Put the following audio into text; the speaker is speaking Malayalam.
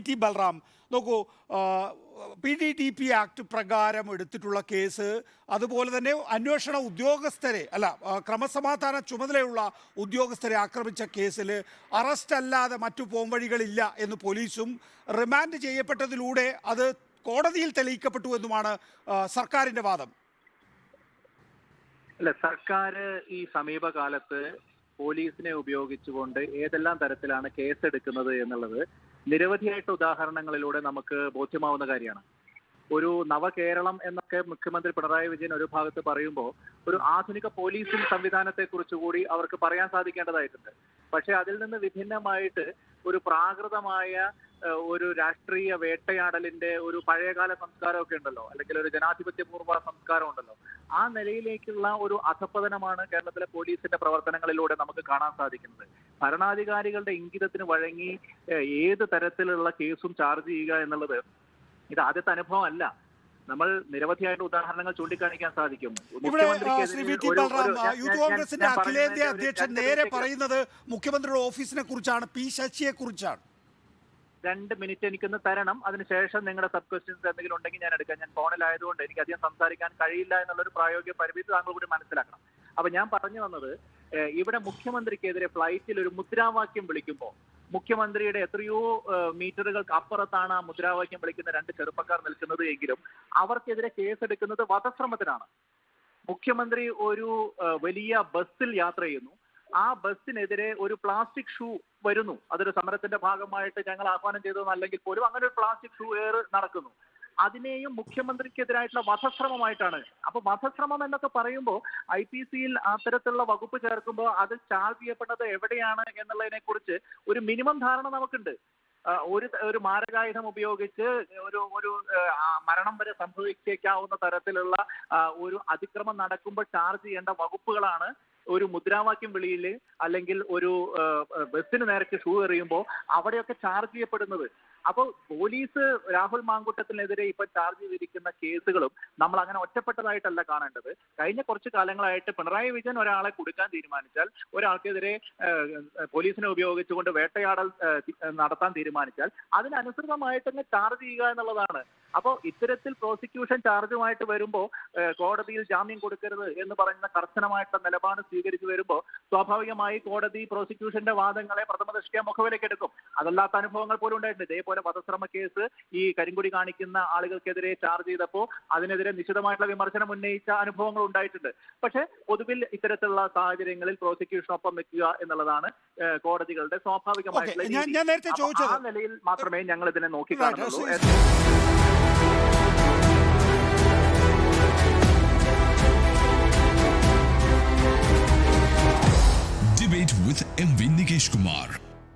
ടി ബൽറാം, നോക്കൂ, PDDP ആക്ട് പ്രകാരം എടുത്തിട്ടുള്ള കേസ്, അതുപോലെ തന്നെ അന്വേഷണ ഉദ്യോഗസ്ഥരെ ക്രമസമാധാന ചുമതലയുള്ള ഉദ്യോഗസ്ഥരെ ആക്രമിച്ച കേസിൽ അറസ്റ്റ് അല്ലാതെ മറ്റു പോംവഴികളില്ല എന്ന് പോലീസും റിമാൻഡ് ചെയ്യപ്പെട്ടതിലൂടെ അത് കോടതിയിൽ തെളിയിക്കപ്പെട്ടു എന്നുമാണ് സർക്കാരിൻ്റെ വാദം. അല്ല, സർക്കാർ ഈ സമീപകാലത്ത് പോലീസിനെ ഉപയോഗിച്ചുകൊണ്ട് ഏതെല്ലാം തരത്തിലാണ് കേസെടുക്കുന്നത് എന്നുള്ളത് നിരവധിയായിട്ട് ഉദാഹരണങ്ങളിലൂടെ നമുക്ക് ബോധ്യമാവുന്ന കാര്യമാണ്. ഒരു നവകേരളം എന്നൊക്കെ മുഖ്യമന്ത്രി പിണറായി വിജയൻ ഒരു ഭാഗത്ത് പറയുമ്പോൾ ഒരു ആധുനിക പോലീസിംഗ് സംവിധാനത്തെ കുറിച്ചുകൂടി അവർക്ക് പറയാൻ സാധിക്കേണ്ടതായിട്ടുണ്ട്. പക്ഷെ അതിൽ നിന്ന് വിഭിന്നമായിട്ട് ഒരു പ്രാകൃതമായ ഒരു രാഷ്ട്രീയ വേട്ടയാടലിന്റെ ഒരു പഴയകാല സംസ്കാരമൊക്കെ ഉണ്ടല്ലോ, അല്ലെങ്കിൽ ഒരു ജനാധിപത്യപൂർവ്വ സംസ്കാരം ഉണ്ടല്ലോ, ആ നിലയിലേക്കുള്ള ഒരു അധപ്പതനമാണ് കേരളത്തിലെ പോലീസിന്റെ പ്രവർത്തനങ്ങളിലൂടെ നമുക്ക് കാണാൻ സാധിക്കുന്നത്. ഭരണാധികാരികളുടെ ഇംഗിതത്തിന് വഴങ്ങി ഏത് തരത്തിലുള്ള കേസും ചാർജ് ചെയ്യുക എന്നുള്ളത് ഇത് ആദ്യത്തെ അനുഭവം അല്ല. നമ്മൾ നിരവധിയായിട്ട് ഉദാഹരണങ്ങൾ ചൂണ്ടിക്കാണിക്കാൻ സാധിക്കും. യൂത്ത് കോൺഗ്രസിന്റെ അഖിലേന്ത്യാ അധ്യക്ഷൻ നേരെ പറയുന്നത് മുഖ്യമന്ത്രിയുടെ ഓഫീസിനെ കുറിച്ചാണ്, പി ശശിയെ കുറിച്ചാണ്. 2 മിനിറ്റ് എനിക്കൊന്ന് തരണം, അതിനുശേഷം നിങ്ങളുടെ സബ് ക്വസ്റ്റ്യൻസ് എന്തെങ്കിലും ഉണ്ടെങ്കിൽ ഞാൻ എടുക്കാം. ഞാൻ ഫോണിലായതുകൊണ്ട് എനിക്ക് അധികം സംസാരിക്കാൻ കഴിയില്ല എന്നുള്ളൊരു പ്രായോഗിക പരിമിതി താങ്കൾ കൂടി മനസ്സിലാക്കണം. അപ്പൊ ഞാൻ പറഞ്ഞു വന്നത്, ഇവിടെ മുഖ്യമന്ത്രിക്കെതിരെ ഫ്ലൈറ്റിൽ ഒരു മുദ്രാവാക്യം വിളിക്കുമ്പോൾ മുഖ്യമന്ത്രിയുടെ എത്രയോ മീറ്ററുകൾക്ക് അപ്പുറത്താണ് ആ മുദ്രാവാക്യം വിളിക്കുന്ന 2 ചെറുപ്പക്കാർ നിൽക്കുന്നത് എങ്കിലും അവർക്കെതിരെ കേസെടുക്കുന്നത് വധശ്രമത്തിനാണ്. മുഖ്യമന്ത്രി ഒരു വലിയ ബസ്സിൽ യാത്ര ചെയ്യുന്നു, ആ ബസ്സിനെതിരെ ഒരു പ്ലാസ്റ്റിക് ഷൂ വരുന്നു. അതൊരു സമരത്തിന്റെ ഭാഗമായിട്ട് ഞങ്ങൾ ആഹ്വാനം ചെയ്തതെന്നല്ലെങ്കിൽ പോലും അങ്ങനെ ഒരു പ്ലാസ്റ്റിക് ഷൂ നടക്കുന്നു. അതിനെയും മുഖ്യമന്ത്രിക്കെതിരായിട്ടുള്ള വധശ്രമമായിട്ടാണ്. അപ്പൊ വധശ്രമം എന്നൊക്കെ പറയുമ്പോൾ IPC-യിൽ അത്തരത്തിലുള്ള വകുപ്പ് ചേർക്കുമ്പോൾ അത് ചാർജ് ചെയ്യപ്പെട്ടത് എവിടെയാണ് എന്നുള്ളതിനെ കുറിച്ച് ഒരു മിനിമം ധാരണ നമുക്കുണ്ട്. ഒരു മാരകായുധം ഉപയോഗിച്ച് ഒരു മരണം വരെ സംഭവിച്ചേക്കാവുന്ന തരത്തിലുള്ള ഒരു അതിക്രമം നടക്കുമ്പോൾ ചാർജ് ചെയ്യേണ്ട വകുപ്പുകളാണ് ഒരു മുദ്രാവാക്യം വിളിയിൽ അല്ലെങ്കിൽ ഒരു ബസ്സിന് നേരത്തെ ഷൂ എറിയുമ്പോൾ അവിടെയൊക്കെ ചാർജ് ചെയ്യപ്പെടുന്നത്. അപ്പോൾ പോലീസ് രാഹുൽ മാങ്കൂട്ടത്തിനെതിരെ ഇപ്പൊ ചാർജ് ചെയ്തിരിക്കുന്ന കേസുകളും നമ്മൾ അങ്ങനെ ഒറ്റപ്പെട്ടതായിട്ടല്ല കാണേണ്ടത്. കഴിഞ്ഞ കുറച്ച് കാലങ്ങളായിട്ട് പിണറായി വിജയൻ ഒരാളെ കൊടുക്കാൻ തീരുമാനിച്ചാൽ, ഒരാൾക്കെതിരെ പോലീസിനെ ഉപയോഗിച്ചുകൊണ്ട് വേട്ടയാടൽ നടത്താൻ തീരുമാനിച്ചാൽ അതിനനുസൃതമായിട്ട് തന്നെ ചാർജ് ചെയ്യുക എന്നുള്ളതാണ്. അപ്പോൾ ഇത്തരത്തിൽ പ്രോസിക്യൂഷൻ ചാർജുമായിട്ട് വരുമ്പോൾ കോടതിയിൽ ജാമ്യം കൊടുക്കരുത് എന്ന് പറയുന്ന കർശനമായിട്ടുള്ള നിലപാട് സ്വീകരിച്ചു വരുമ്പോൾ സ്വാഭാവികമായി കോടതി പ്രോസിക്യൂഷന്റെ വാദങ്ങളെ പ്രഥമ ദൃഷ്ട്യാ മുഖവിലേക്ക് എടുക്കും. അതല്ലാത്ത അനുഭവങ്ങൾ പോലും ഉണ്ടായിട്ടുണ്ട്. ഇതേപോലെ വധശ്രമ കേസ് ഈ കരിങ്കൊടി കാണിക്കുന്ന ആളുകൾക്കെതിരെ ചാർജ് ചെയ്തപ്പോൾ അതിനെതിരെ നിശിതമായിട്ടുള്ള വിമർശനം ഉന്നയിച്ച അനുഭവങ്ങൾ ഉണ്ടായിട്ടുണ്ട്. പക്ഷെ പൊതുവിൽ ഇത്തരത്തിലുള്ള സാഹചര്യങ്ങളിൽ പ്രോസിക്യൂഷനൊപ്പം നിൽക്കുക എന്നുള്ളതാണ് കോടതികളുടെ സ്വാഭാവികമായിട്ടുള്ള. ആ നിലയിൽ മാത്രമേ ഞങ്ങൾ ഇതിനെ നോക്കിക്കാണുന്നുള്ളൂ.